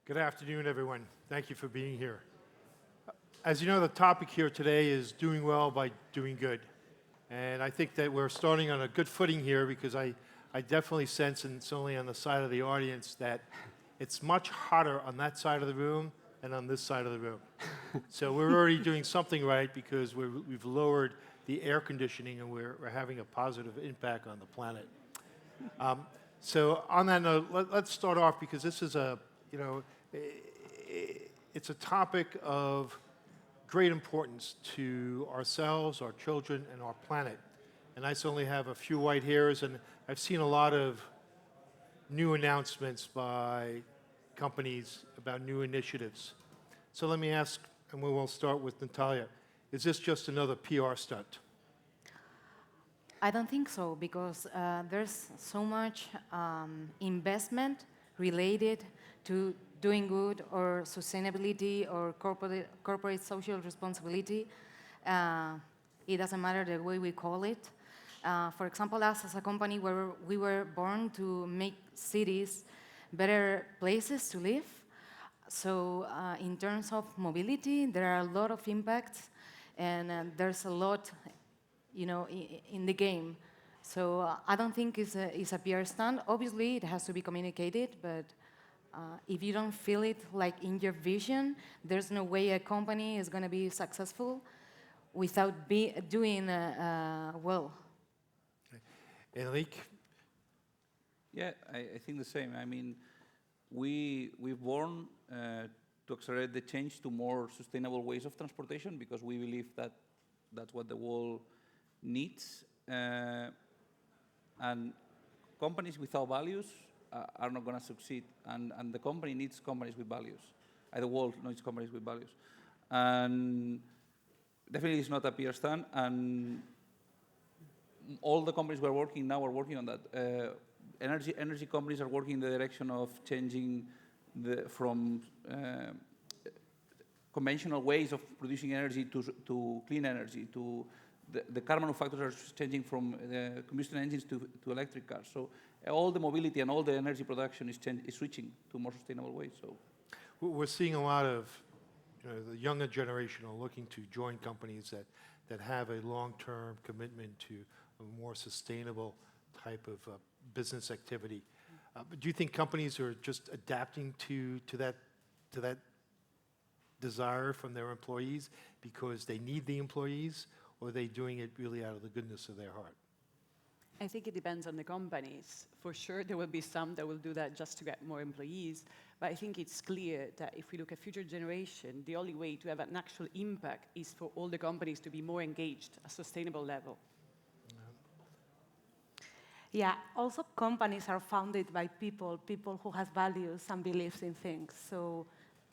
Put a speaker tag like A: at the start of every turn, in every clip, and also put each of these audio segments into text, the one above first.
A: Good afternoon, everyone. Thank you for being here. As you know, the topic here today is doing well by doing good. And I think that we're starting on a good footing here because I definitely sense, and it's only on the side of the audience, that it's much hotter on that side of the room than on this side of the room. So we're already doing something right because we've lowered the air conditioning and we're having a positive impact on the planet. So on that note, let's start off because this is it's a topic of great importance to ourselves, our children, and our planet. And I certainly have a few white hairs, and I've seen a lot of new announcements by companies about new initiatives. So let me ask, and we will start with Natalia, is this just another PR stunt?
B: I don't think so, because there's so much investment related to doing good or sustainability or corporate social responsibility. It doesn't matter the way we call it. For example, us as a company where we were born to make cities better places to live. So in terms of mobility, there are a lot of impacts, and there's a lot, in the game. So I don't think it's a PR stunt. Obviously, it has to be communicated, but if you don't feel it like in your vision, there's no way a company is going to be successful without doing well.
A: Okay. Enric?
C: Yeah, I think the same. I mean, we've born to accelerate the change to more sustainable ways of transportation because we believe that that's what the world needs. And companies without values are not going to succeed. And the company needs companies with values. The world needs companies with values. And definitely it's not a PR stunt. And all the companies we're working now are working on that. Energy companies are working in the direction of changing from conventional ways of producing energy to clean energy. The car manufacturers are changing from combustion engines to electric cars. So all the mobility and all the energy production is switching to more sustainable ways. So
A: we're seeing a lot of the younger generation are looking to join companies that have a long-term commitment to a more sustainable type of business activity. But do you think companies are just adapting to that desire from their employees because they need the employees, or are they doing it really out of the goodness of their heart?
D: I think it depends on the companies. For sure, there will be some that will do that just to get more employees. But I think it's clear that if we look at future generation, the only way to have an actual impact is for all the companies to be more engaged at a sustainable level.
E: Yeah, also companies are founded by people who have values and beliefs in things. So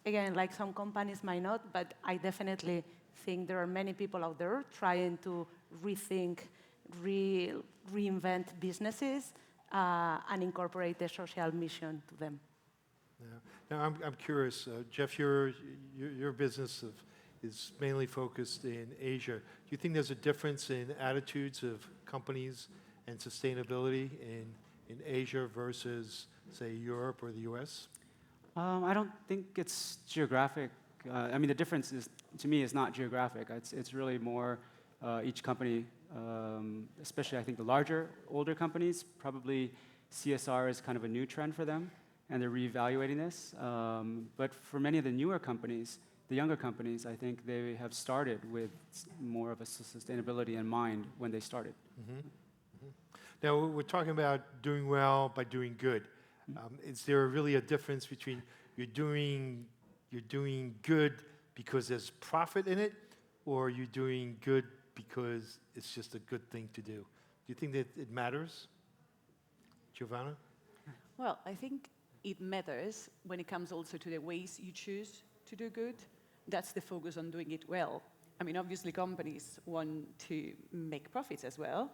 E: again, like some companies might not, but I definitely think there are many people out there trying to rethink, reinvent businesses and incorporate the social mission to them.
A: Yeah. Now I'm curious, Jeff, your business is mainly focused in Asia. Do you think there's a difference in attitudes of companies and sustainability in Asia versus, say, Europe or the US?
F: I don't think it's geographic. I mean, the difference is, to me, is not geographic. It's really more each company, especially I think the larger, older companies, probably CSR is kind of a new trend for them, and they're reevaluating this. But for many of the newer companies, the younger companies, I think they have started with more of a sustainability in mind when they started.
A: Mm-hmm. Mm-hmm. Now, we're talking about doing well by doing good. Is there really a difference between you're doing good because there's profit in it, or you're doing good because it's just a good thing to do? Do you think that it matters? Giovanna?
D: Well, I think it matters when it comes also to the ways you choose to do good. That's the focus on doing it well. I mean, obviously companies want to make profits as well,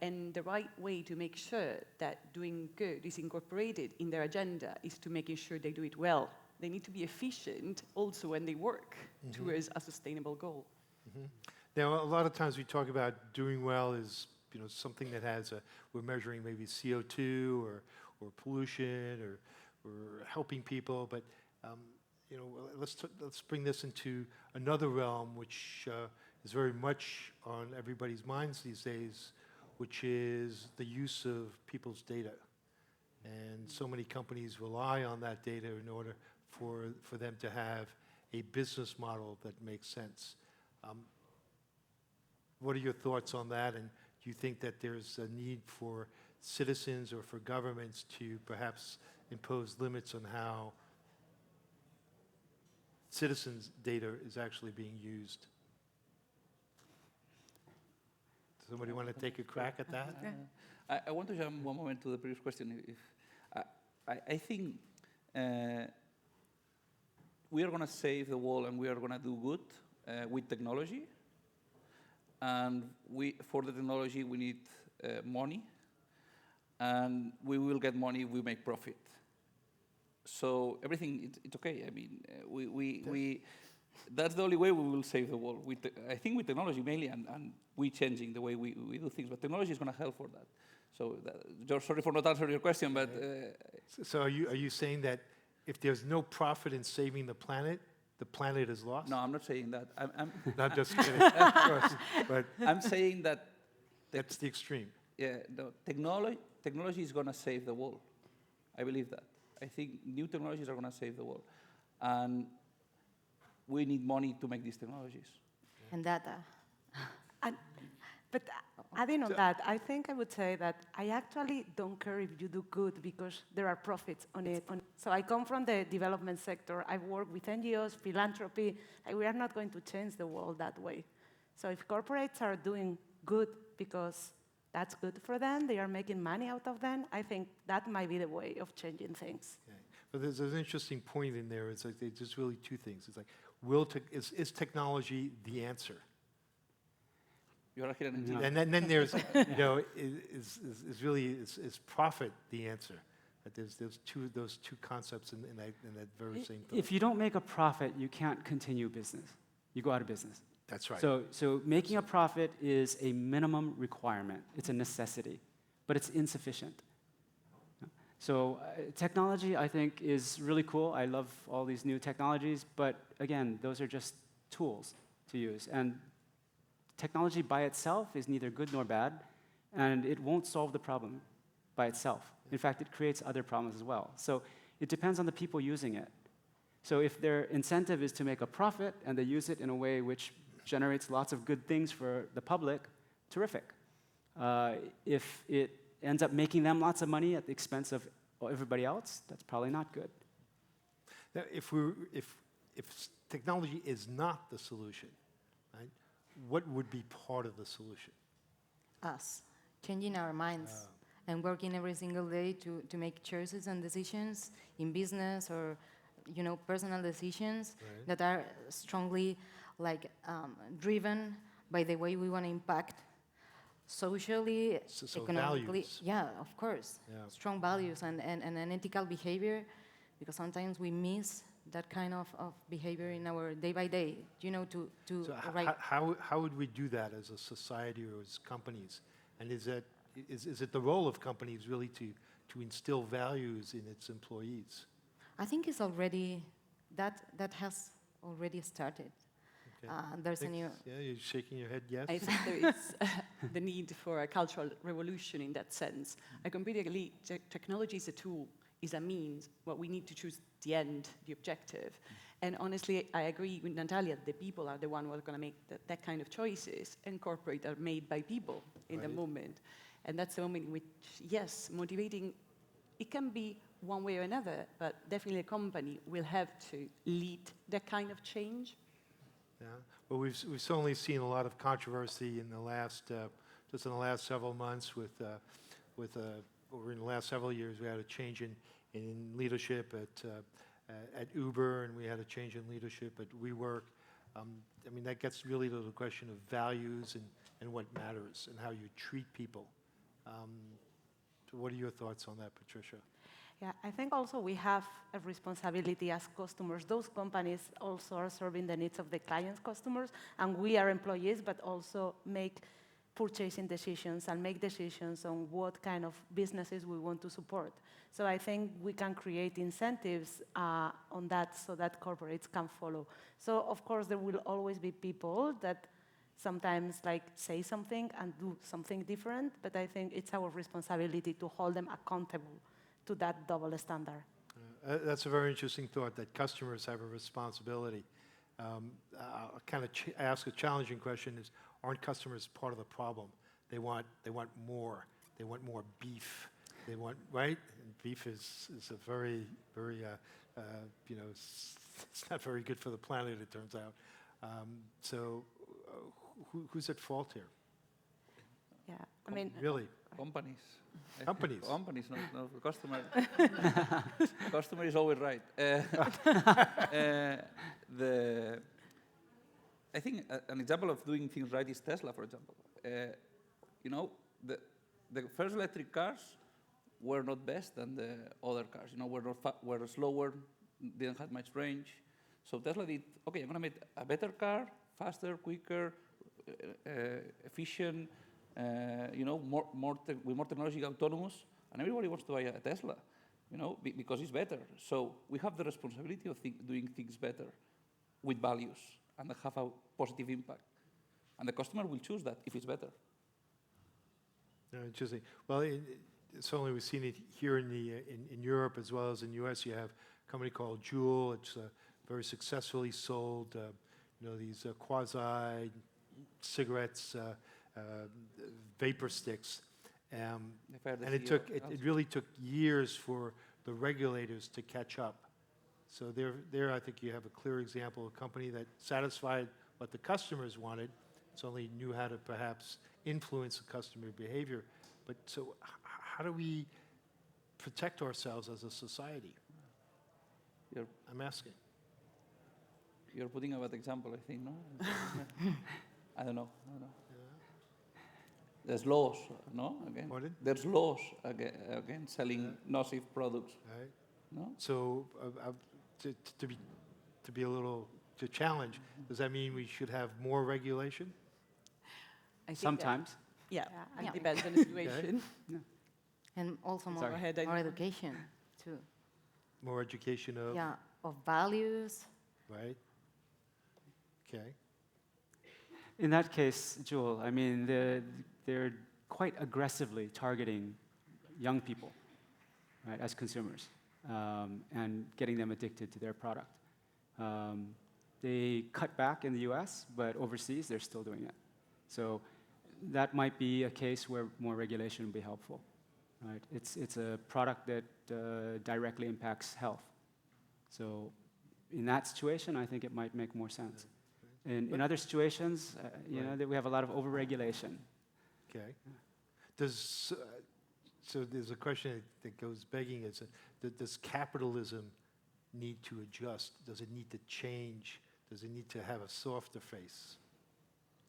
D: and the right way to make sure that doing good is incorporated in their agenda is to making sure they do it well. They need to be efficient also when they work towards a sustainable goal.
A: Mm-hmm. Now, a lot of times we talk about doing well is something that has we're measuring maybe CO2 or pollution or helping people, but You know, let's bring this into another realm, which is very much on everybody's minds these days, which is the use of people's data. And so many companies rely on that data in order for them to have a business model that makes sense. What are your thoughts on that? And do you think that there's a need for citizens or for governments to perhaps impose limits on how citizens' data is actually being used? Somebody want to take a crack at that?
C: I want to jump one moment to the previous question. I think we are going to save the world and we are going to do good with technology. And for the technology, we need money. And we will get money if we make profit. So everything, it's okay. I mean, that's the only way we will save the world. I think with technology mainly, and we changing the way we do things. But technology is going to help for that. So, George, sorry for not answering your question, but...
A: So are you saying that if there's no profit in saving the planet is lost?
C: No, I'm not saying that. I'm
A: Not just kidding, of course. But
C: I'm saying that...
A: that's the extreme.
C: Yeah, no, technology is going to save the world. I believe that. I think new technologies are going to save the world. And we need money to make these technologies.
B: And data.
E: But adding on that, I think I would say that I actually don't care if you do good because there are profits on it. So I come from the development sector. I work with NGOs, philanthropy. We are not going to change the world that way. So if corporates are doing good because that's good for them, they are making money out of them, I think that might be the way of changing things.
A: Okay. But there's an interesting point in there. It's like there's really two things. It's like, is technology the answer?
C: You're here in
A: And then there's, you know, is profit the answer? That there's those two concepts in that very same thing.
F: If you don't make a profit, you can't continue business. You go out of business.
A: That's right.
F: So making a profit is a minimum requirement. It's a necessity, but it's insufficient. So technology, I think, is really cool. I love all these new technologies, but again, those are just tools to use. And technology by itself is neither good nor bad, and it won't solve the problem by itself. In fact, it creates other problems as well. So it depends on the people using it. So if their incentive is to make a profit and they use it in a way which generates lots of good things for the public, terrific. If it ends up making them lots of money at the expense of everybody else, that's probably not good.
A: Now, if technology is not the solution, right, what would be part of the solution?
B: Us, changing our minds and working every single day to make choices and decisions in business or, you know, personal decisions that are strongly driven by the way we want to impact socially,
A: So
B: economically.
A: values.
B: Yeah, of course.
A: Yeah.
B: Strong values and an ethical behavior, because sometimes we miss that kind of behavior in our day-by-day, you know,
A: So how would we do that as a society or as companies? And is it the role of companies really to instill values in its employees?
B: I think it's already, that has already started.
A: Okay.
B: There's a new...
A: Yeah, you're shaking your head, yes?
D: I think there is the need for a cultural revolution in that sense. I completely agree. Technology is a tool, is a means. What we need to choose the end, the objective. And honestly, I agree with Natalia. The people are the one who are going to make that kind of choices, and corporate are made by people in the moment. And that's the moment in which, yes, motivating, it can be one way or another, but definitely a company will have to lead that kind of change.
A: Yeah. Well, we've certainly seen a lot of controversy in the last, just in the last several months over in the last several years. We had a change in leadership at Uber, and we had a change in leadership at WeWork. I mean, that gets really to the question of values and what matters and how you treat people. So what are your thoughts on that, Patricia?
E: Yeah, I think also we have a responsibility as customers. Those companies also are serving the needs of the clients' customers, and we are employees, but also make purchasing decisions and make decisions on what kind of businesses we want to support. So I think we can create incentives on that so that corporates can follow. So of course there will always be people that sometimes like say something and do something different, but I think it's our responsibility to hold them accountable to that double standard.
A: That's a very interesting thought, that customers have a responsibility. I'll kind of ask a challenging question is, aren't customers part of the problem? They want more. They want more beef. They want, right? And beef is a very, very, it's not very good for the planet, it turns out. So who's at fault here?
E: Yeah, I mean,
A: Really?
C: Companies.
A: Companies.
C: Companies, not the customer. Customer is always right. I think an example of doing things right is Tesla, for example. You know, the first electric cars were not best than the other cars. You know, were slower, didn't have much range. So Tesla did, okay, I'm going to make a better car, faster, quicker, efficient, you know, with more technology, autonomous, and everybody wants to buy a Tesla, you know, because it's better. So we have the responsibility of doing things better with values and that have a positive impact. And the customer will choose that if it's better.
A: Interesting. Well, certainly we've seen it here in Europe as well as in the US. You have a company called Juul. It's very successfully sold, you know, these quasi cigarettes, vapor sticks. And it really took years for the regulators to catch up. So there I think you have a clear example of a company that satisfied what the customers wanted, certainly knew how to perhaps influence the customer behavior. But so how do we protect ourselves as a society? I'm asking.
C: You're putting a bad example, I think, no? I don't know. There's laws, no? Again,
A: Pardon?
C: there's laws against selling nocive products.
A: Right.
C: No?
A: So to be a little, to challenge, does that mean we should have more regulation?
D: I think
F: Sometimes.
D: Yeah,
B: Yeah.
D: it depends on the situation.
B: And also more,
D: Go ahead,
B: more education too.
A: More education of,
B: Yeah, of values.
A: right? Okay.
F: In that case, Jewel, I mean, they're quite aggressively targeting young people, right, as consumers, and getting them addicted to their product. They cut back in the US, but overseas, they're still doing it. So that might be a case where more regulation would be helpful, right? It's a product that directly impacts health. So in that situation, I think it might make more sense. In other situations, you know, that we have a lot of overregulation.
A: Okay. So there's a question that goes begging, is does capitalism need to adjust? Does it need to change? Does it need to have a softer face?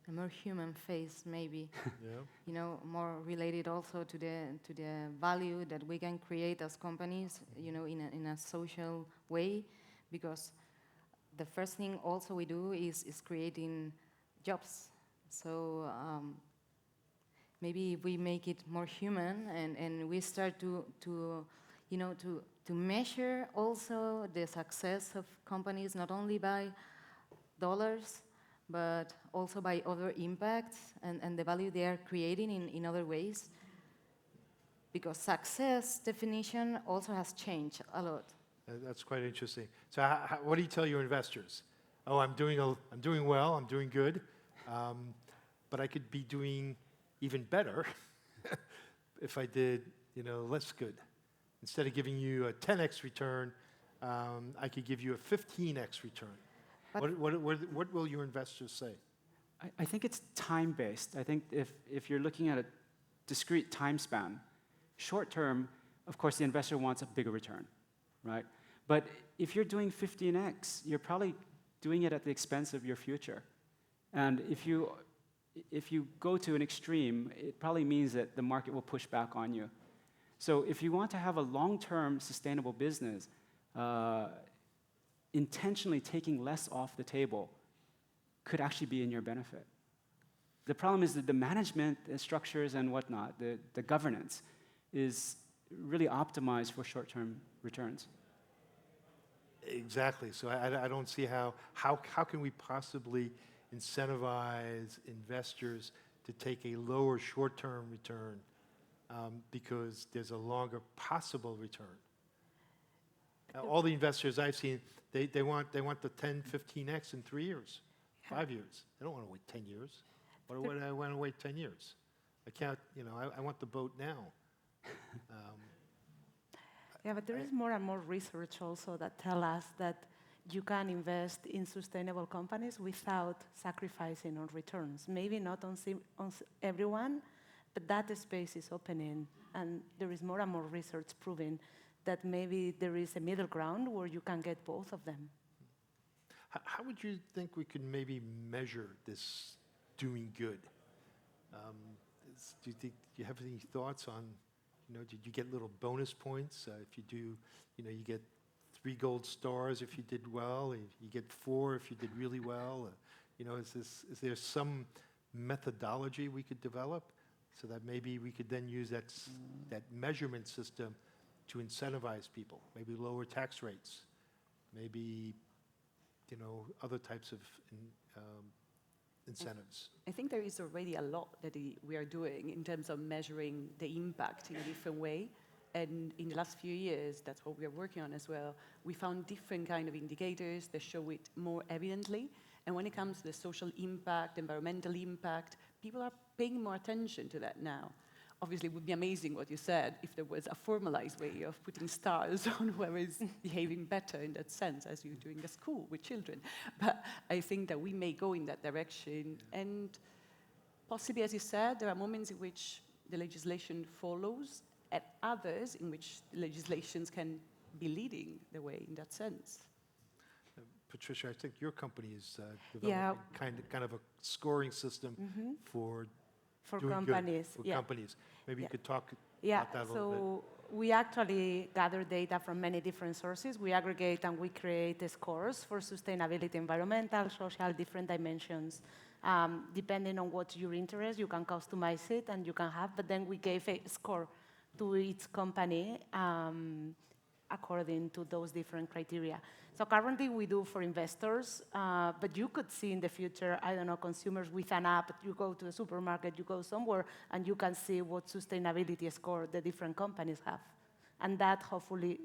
B: A more human face, maybe.
A: Yeah.
B: You know, more related also to the value that we can create as companies, you know, in a social way, because the first thing also we do is creating jobs. So maybe if we make it more human and we start to you know, to measure also the success of companies not only by dollars, but also by other impacts and the value they are creating in other ways. Because success definition also has changed a lot.
A: That's quite interesting. So what do you tell your investors? Oh, I'm doing well, I'm doing good, but I could be doing even better if I did, you know, less good. Instead of giving you a 10x return, I could give you a 15x return. What will your investors say?
F: I think it's time-based. I think if you're looking at a discrete time span, short term, of course, the investor wants a bigger return, right? But if you're doing 15x, you're probably doing it at the expense of your future. And if you go to an extreme, it probably means that the market will push back on you. So if you want to have a long-term sustainable business, intentionally taking less off the table could actually be in your benefit. The problem is that the management structures and whatnot, the governance, is really optimized for short-term returns.
A: Exactly. So I don't see how can we possibly incentivize investors to take a lower short-term return because there's a longer possible return. All the investors I've seen, they want the 10, 15x in 3 years, 5 years. They don't want to wait 10 years. Why would I want to wait 10 years? I can't, I want the boat now.
E: Yeah, but there is more and more research also that tell us that you can invest in sustainable companies without sacrificing on returns. Maybe not on everyone, but that space is opening, and there is more and more research proving that maybe there is a middle ground where you can get both of them.
A: How would you think we could maybe measure this doing good? Do you have any thoughts on, did you get little bonus points? If you do, you get 3 gold stars if you did well, and you get 4 if you did really well. Is there some methodology we could develop so that maybe we could then use that measurement system to incentivize people? Maybe lower tax rates, maybe other types of incentives.
D: I think there is already a lot that we are doing in terms of measuring the impact in a different way. And in the last few years, that's what we are working on as well. We found different kind of indicators that show it more evidently. And when it comes to the social impact, environmental impact, people are paying more attention to that now. Obviously, it would be amazing what you said if there was a formalized way of putting stars on whoever is behaving better in that sense, as you're doing at school with children. But I think that we may go in that direction. And possibly, as you said, there are moments in which the legislation follows, and others in which legislations can be leading the way in that sense.
A: Patricia, I think your company is developing kind of a scoring system for doing
E: companies.
A: Good, for companies. Maybe you could talk about that a little bit.
E: So we actually gather data from many different sources. We aggregate and we create scores for sustainability, environmental, social, different dimensions. Depending on what your interest, you can customize it and you can have, but then we gave a score to each company according to those different criteria. So currently we do for investors, but you could see in the future, I don't know, consumers with an app, you go to the supermarket, you go somewhere, and you can see what sustainability score the different companies have. And that hopefully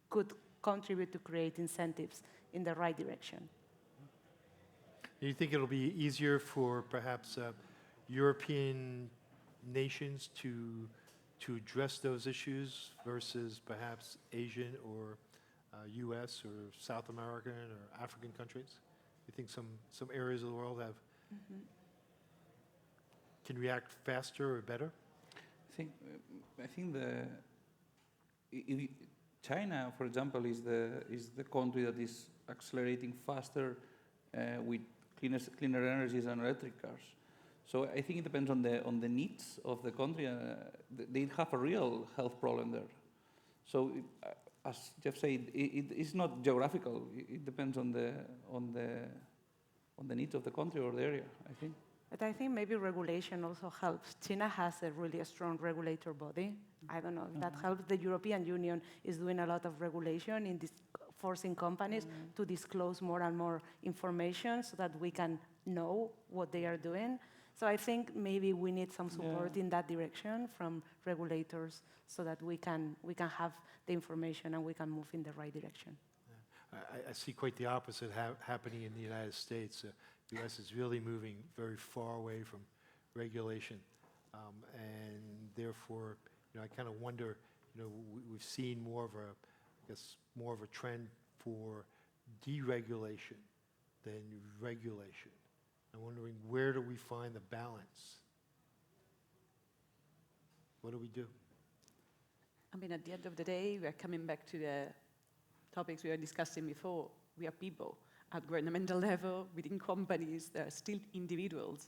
E: could contribute to create incentives in the right direction.
A: Do you think it'll be easier for perhaps European nations to address those issues versus perhaps Asian or U.S. or South American or African countries? You think some areas of the world can react faster or better?
C: I think China, for example, is the country that is accelerating faster with cleaner energies and electric cars. So I think it depends on the needs of the country. They have a real health problem there. So as Jeff said, it's not geographical. It depends on the needs of the country or the area, I think.
E: But I think maybe regulation also helps. China has a really strong regulator body. I don't know if that helps. The European Union is doing a lot of regulation in this, forcing companies to disclose more and more information so that we can know what they are doing. So I think maybe we need some support in that direction from regulators so that we can have the information and we can move in the right direction.
A: I see quite the opposite happening in the United States. The U.S. is really moving very far away from regulation, and therefore, I kind of wonder. We've seen more of a trend for deregulation than regulation. I'm wondering, where do we find the balance? What do we do?
D: I mean, at the end of the day, we are coming back to the topics we were discussing before. We are people at governmental level, within companies, there are still individuals.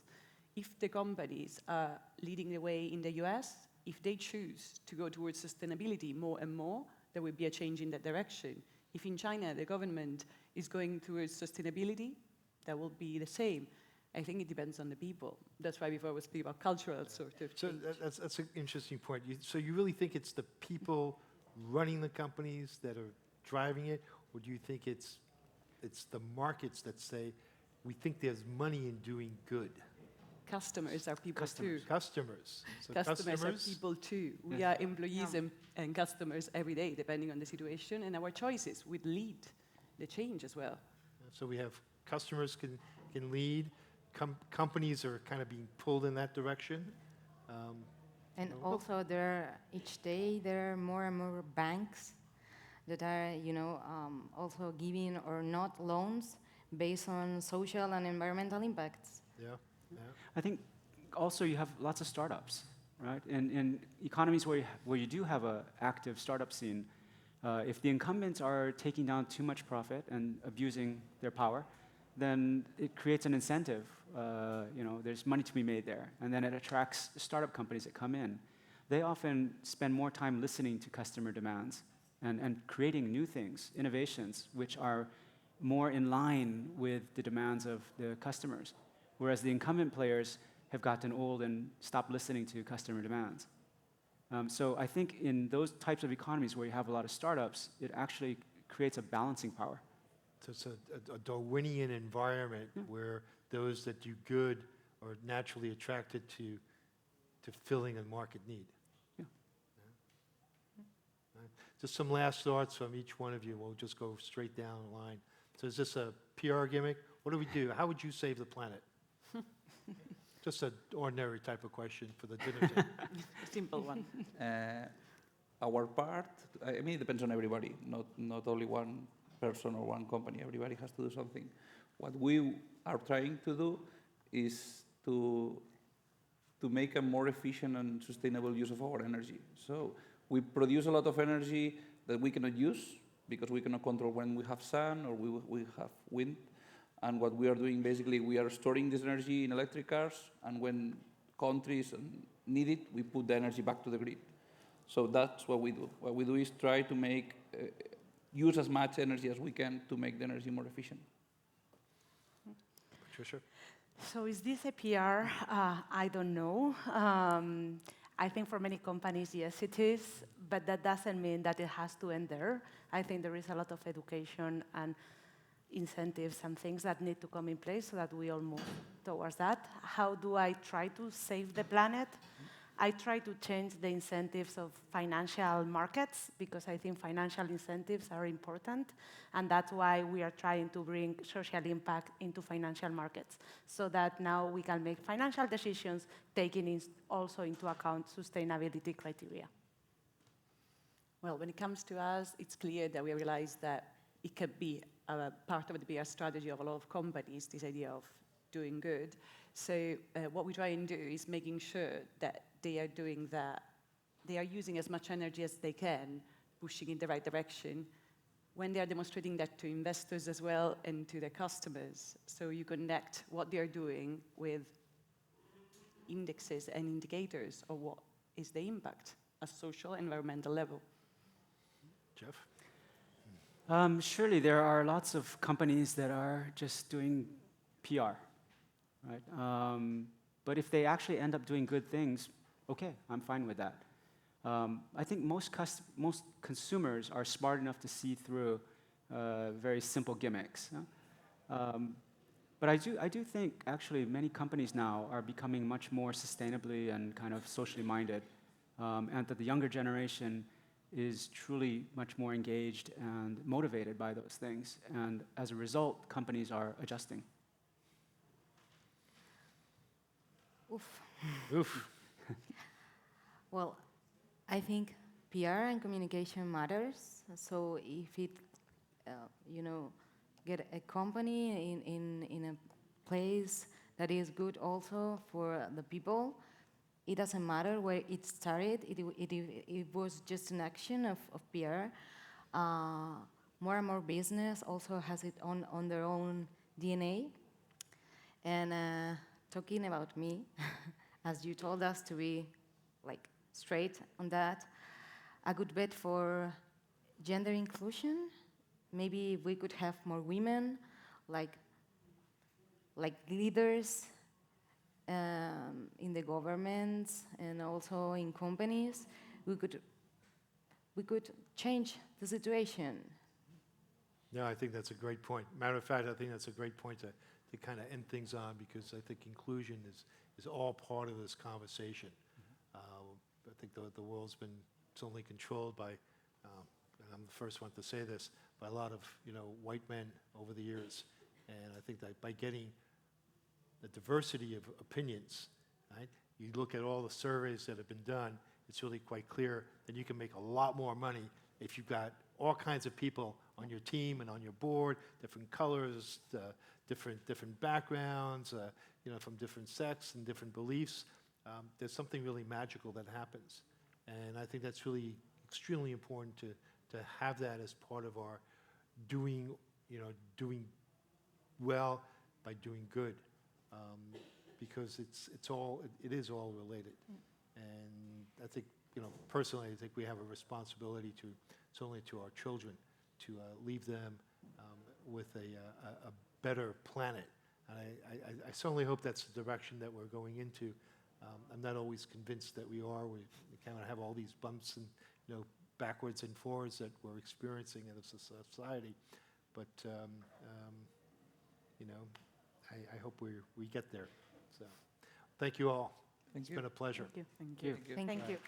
D: If the companies are leading the way in the US, if they choose to go towards sustainability more and more, there will be a change in that direction. If in China the government is going towards sustainability, that will be the same. I think it depends on the people. That's why before I was speaking about cultural sort of
A: So
D: change.
A: that's an interesting point. So you really think it's the people running the companies that are driving it, or do you think it's the markets that say, we think there's money in doing good?
D: Customers are people
F: Customers.
D: too.
A: Customers. So
D: Customers are people too. We are employees and customers every day, depending on the situation, and our choices would lead the change as well.
A: So we have customers can lead, companies are kind of being pulled in that direction.
B: And
A: No.
B: also, each day there are more and more banks that are, also giving or not loans based on social and environmental impacts.
A: Yeah, yeah.
F: I think also you have lots of startups, right? In economies where you do have an active startup scene, if the incumbents are taking down too much profit and abusing their power, then it creates an incentive. There's money to be made there, and then it attracts startup companies that come in. They often spend more time listening to customer demands and creating new things, innovations, which are more in line with the demands of the customers, whereas the incumbent players have gotten old and stopped listening to customer demands. So I think in those types of economies where you have a lot of startups, it actually creates a balancing power.
A: So it's a Darwinian environment where those that do good are naturally attracted to filling a market need.
F: Yeah.
A: Right. Just some last thoughts from each one of you. We'll just go straight down the line. So is this a PR gimmick? What do we do? How would you save the planet? Just an ordinary type of question for the dinner table.
D: Simple one.
C: Our part, I mean, it depends on everybody, not only one person or one company. Everybody has to do something. What we are trying to do is to make a more efficient and sustainable use of our energy. So we produce a lot of energy that we cannot use because we cannot control when we have sun or we have wind. And what we are doing, basically, we are storing this energy in electric cars, and when countries need it, we put the energy back to the grid. So that's what we do. What we do is try to use as much energy as we can to make the energy more efficient.
A: Patricia?
E: So is this a PR? I don't know. I think for many companies, yes, it is, but that doesn't mean that it has to end there. I think there is a lot of education and incentives and things that need to come in place so that we all move towards that. How do I try to save the planet? I try to change the incentives of financial markets because I think financial incentives are important, and that's why we are trying to bring social impact into financial markets so that now we can make financial decisions taking also into account sustainability criteria.
D: Well, when it comes to us, it's clear that we realize that it can be a part of the PR strategy of a lot of companies, this idea of doing good. So what we try and do is making sure that they are doing that, they are using as much energy as they can, pushing in the right direction, when they are demonstrating that to investors as well and to their customers. So you connect what they are doing with indexes and indicators of what is the impact at social, environmental level.
A: Jeff?
F: Surely there are lots of companies that are just doing PR, right? But if they actually end up doing good things, okay, I'm fine with that. I think most consumers are smart enough to see through very simple gimmicks. But I do think actually many companies now are becoming much more sustainably and kind of socially minded, and that the younger generation is truly much more engaged and motivated by those things. And as a result, companies are adjusting.
B: Oof.
A: Oof.
B: Well, I think PR and communication matters. So if it, get a company in a place that is good also for the people, it doesn't matter where it started. It was just an action of PR. More and more business also has it on their own DNA. And talking about me, as you told us to be like straight on that, a good bet for gender inclusion. Maybe we could have more women, like like leaders in the governments and also in companies, we could change the situation.
A: No, I think that's a great point. Matter of fact, I think that's a great point to kind of end things on, because I think inclusion is all part of this conversation. I think the world's been solely controlled by, and I'm the first one to say this, by a lot of white men over the years. And I think that by getting the diversity of opinions, right? You look at all the surveys that have been done, it's really quite clear that you can make a lot more money if you've got all kinds of people on your team and on your board, different colors, different backgrounds, from different sects and different beliefs. There's something really magical that happens. And I think that's really extremely important to have that as part of our doing well by doing good, because it is all related. And I think, personally, I think we have a responsibility certainly to our children, to leave them with a better planet. And I certainly hope that's the direction that we're going into. I'm not always convinced that we are. We kind of have all these bumps and backwards and forwards that we're experiencing as a society. But I hope we get there. So, thank you all.
C: Thank
A: It's
C: you.
A: been a pleasure.
D: Thank you.
C: Thank you.
B: Thank
E: Thank
B: you.
E: you.